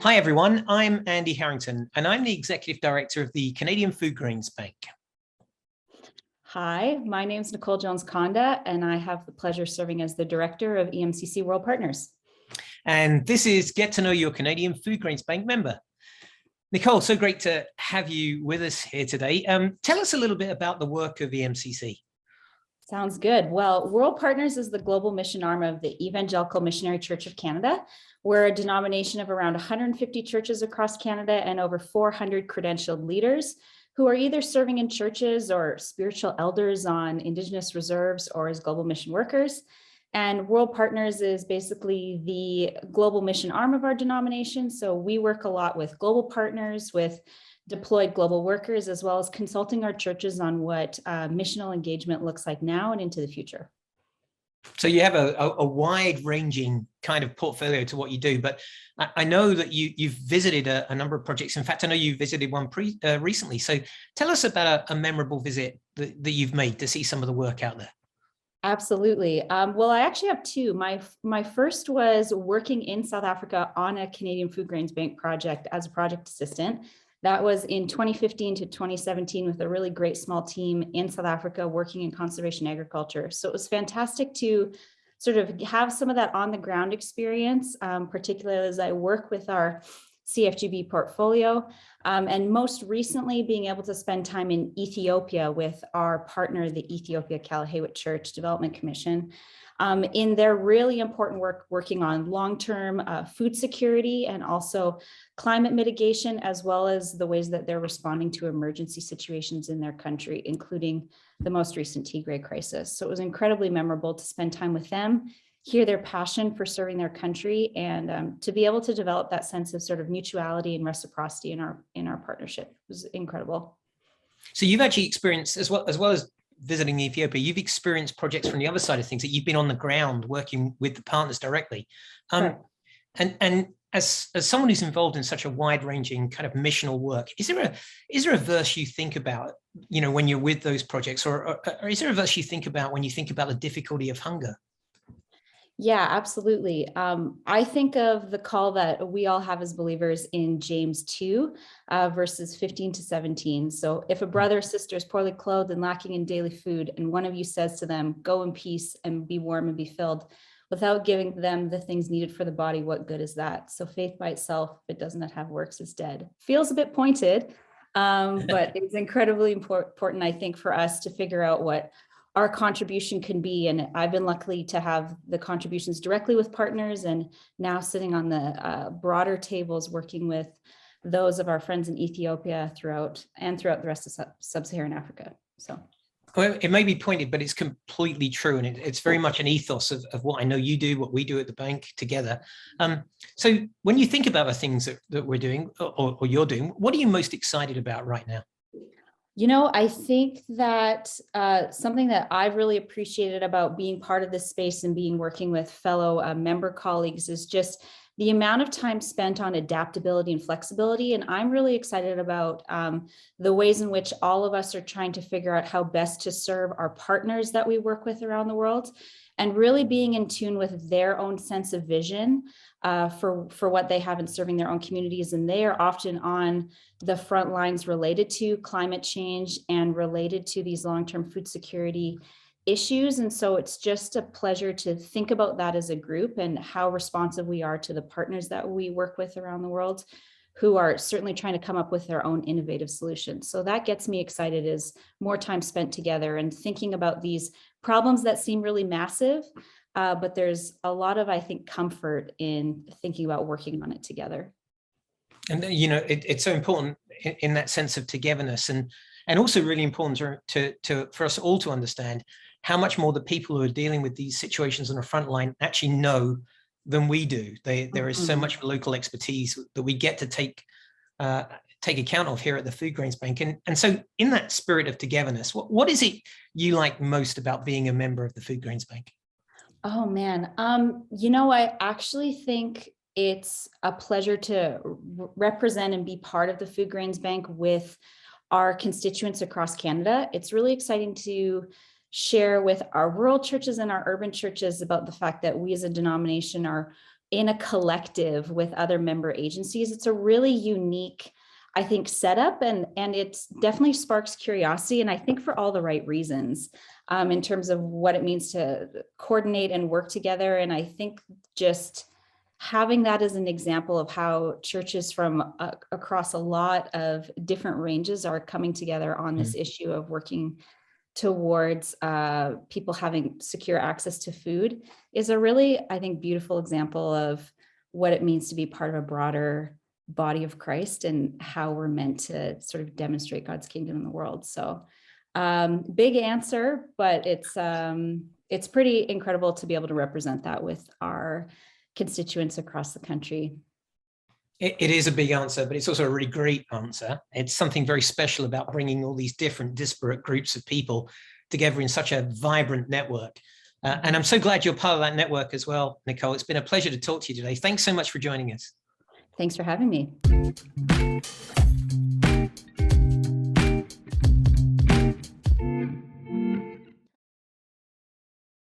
Hi everyone, I'm Andy Harrington and I'm the Executive Director of the Canadian Foodgrains Bank. Hi, my name is Nicole Jones-Qandah and I have the pleasure serving as the Director of EMCC World Partners. And this is Get to Know Your Canadian Foodgrains Bank member. Nicole, so great to have you with us here today. Tell us a little bit about the work of EMCC. Sounds good. Well, World Partners is the global mission arm of the Evangelical Missionary Church of Canada. We're a denomination of around 150 churches across Canada and over 400 credentialed leaders who are either serving in churches or spiritual elders on Indigenous reserves or as global mission workers. And World Partners is basically the global mission arm of our denomination. So we work a lot with global partners, with deployed global workers, as well as consulting our churches on what missional engagement looks like now and into the future. So you have a wide-ranging kind of portfolio to what you do, but I know that you've visited a number of projects. In fact, I know you visited one recently. So tell us about a memorable visit that you've made to see some of the work out there. Absolutely. Well, I actually have two. My first was working in South Africa on a Canadian Foodgrains Bank project as a project assistant. That was in 2015 to 2017 with a really great small team in South Africa working in conservation agriculture. So it was fantastic to sort of have some of that on the ground experience, particularly as I work with our CFGB portfolio. And most recently being able to spend time in Ethiopia with our partner, the Ethiopia Kalahewit Church Development Commission, in their really important work working on long-term food security and also climate mitigation, as well as the ways that they're responding to emergency situations in their country, including the most recent Tigray crisis. So it was incredibly memorable to spend time with them, hear their passion for serving their country, and to be able to develop that sense of sort of mutuality and reciprocity in our partnership. It was incredible. So you've actually experienced, as well as visiting Ethiopia, you've experienced projects from the other side of things, that you've been on the ground working with the partners directly. And as someone who's involved in such a wide-ranging kind of missional work, is there a verse you think about, you know, when you're with those projects, or is there a verse you think about when you think about the difficulty of hunger? Yeah, absolutely. I think of the call that we all have as believers in James 2, verses 15 to 17. So if a brother or sister is poorly clothed and lacking in daily food, and one of you says to them, go in peace and be warm and be filled, without giving them the things needed for the body, what good is that? So faith by itself, if it does not have works, is dead. Feels a bit pointed, but it's incredibly important, I think, for us to figure out what our contribution can be. And I've been lucky to have the contributions directly with partners, and now sitting on the broader tables working with those of our friends in Ethiopia throughout the rest of sub-Saharan Africa. So. Well, it may be pointed, but it's completely true. And it's very much an ethos of what I know you do, what we do at the bank together. So when you think about the things that we're doing or you're doing, what are you most excited about right now? You know, I think that something that I've really appreciated about being part of this space and working with fellow member colleagues is just the amount of time spent on adaptability and flexibility. And I'm really excited about the ways in which all of us are trying to figure out how best to serve our partners that we work with around the world, and really being in tune with their own sense of vision for what they have in serving their own communities. And they are often on the front lines related to climate change and related to these long-term food security issues. And so it's just a pleasure to think about that as a group and how responsive we are to the partners that we work with around the world, who are certainly trying to come up with their own innovative solutions. So that gets me excited, is more time spent together and thinking about these problems that seem really massive, but there's a lot of, I think, comfort in thinking about working on it together. And you know, it's so important in that sense of togetherness, and also really important for us all to understand how much more the people who are dealing with these situations on the front line actually know than we do. There is so much local expertise that we get to take account of here at the Foodgrains Bank. And so in that spirit of togetherness, what is it you like most about being a member of the Foodgrains Bank? Oh man, you know, I actually think it's a pleasure to represent and be part of the Foodgrains Bank with our constituents across Canada. It's really exciting to share with our rural churches and our urban churches about the fact that we as a denomination are in a collective with other member agencies. It's a really unique, I think, setup, and it definitely sparks curiosity, and I think for all the right reasons, in terms of what it means to coordinate and work together. And I think just having that as an example of how churches from across a lot of different ranges are coming together on this issue of working towards people having secure access to food is a really, I think, beautiful example of what it means to be part of a broader body of Christ and how we're meant to sort of demonstrate God's kingdom in the world. So big answer, but it's pretty incredible to be able to represent that with our constituents across the country. It is a big answer, but it's also a really great answer. It's something very special about bringing all these different disparate groups of people together in such a vibrant network. And I'm so glad you're part of that network as well, Nicole. It's been a pleasure to talk to you today. Thanks so much for joining us. Thanks for having me.